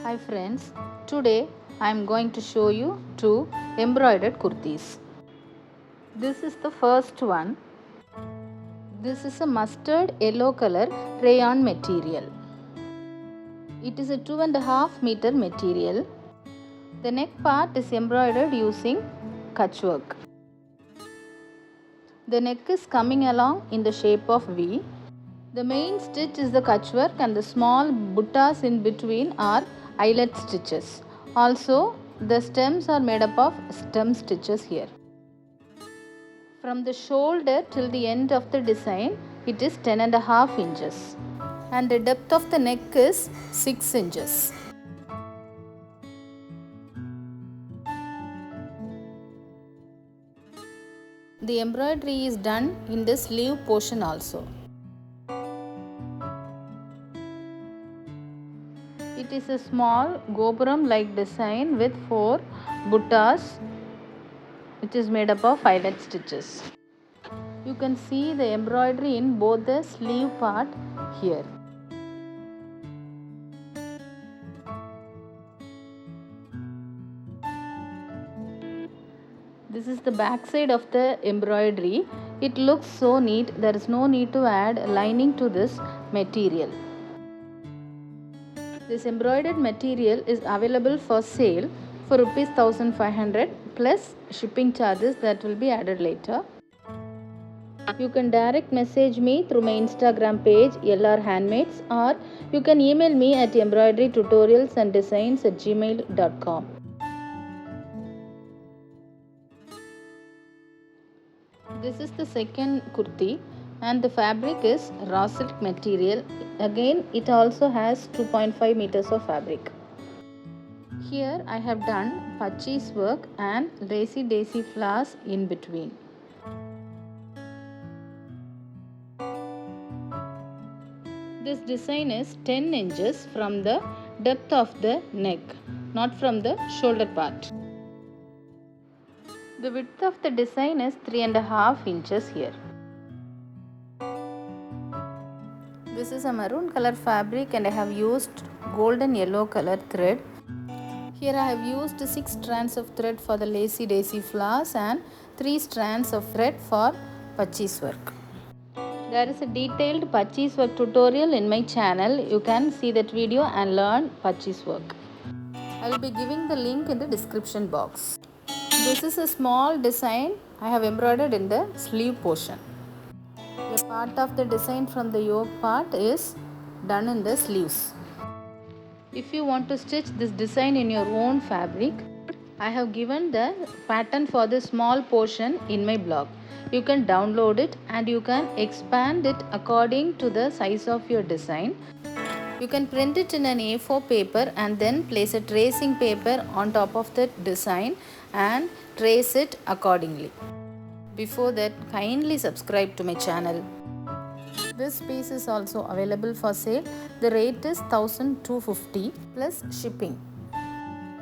Hi friends, today I am going to show you two embroidered kurtis. This is the first one. This is a mustard yellow color rayon material. It is a 2.5 meter material. The neck part is embroidered using kutch work. The neck is coming along in the shape of V. The main stitch is the kutch work and the small buttas in between are eyelet stitches. Also, the stems are made up of stem stitches here. From the shoulder till the end of the design, it is 10.5 inches. And the depth of the neck is 6 inches. The embroidery is done in the sleeve portion also. It is a small gopuram like design with 4 buttas which is made up of eyelet stitches. You can see the embroidery in both the sleeve part here. This is the back side of the embroidery. It looks so neat. There is no need to add lining to this material. This embroidered material is available for sale for rupees 1500 plus shipping charges that will be added later. You can direct message me through my Instagram page LR Handmades, or you can email me at embroiderytutorialsanddesigns@gmail.com. This is the second kurti and the fabric is raw silk material. Again, it also has 2.5 meters of fabric. Here I have done pachis work and lacy daisy flowers in between. This design is 10 inches from the depth of the neck, not from the shoulder part. The width of the design is 3.5 inches here. This is a maroon color fabric and I have used golden yellow color thread. Here I have used 6 strands of thread for the lacy daisy flowers and 3 strands of thread for pachis work. There is a detailed pachis work tutorial in my channel. You can see that video and learn pachis work. I will be giving the link in the description box. This is a small design I have embroidered in the sleeve portion. A part of the design from the yoke part is done in the sleeves. If you want to stitch this design in your own fabric, I have given the pattern for the small portion in my blog. You can download it and you can expand it according to the size of your design. You can print it in an A4 paper and then place a tracing paper on top of the design and trace it accordingly. Before that, kindly subscribe to my channel. This piece is also available for sale. The rate is 1250 plus shipping.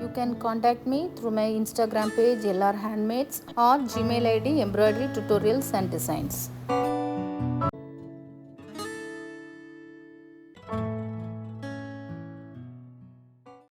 You can contact me through my Instagram page LR Handmades or Gmail ID Embroidery Tutorials and Designs.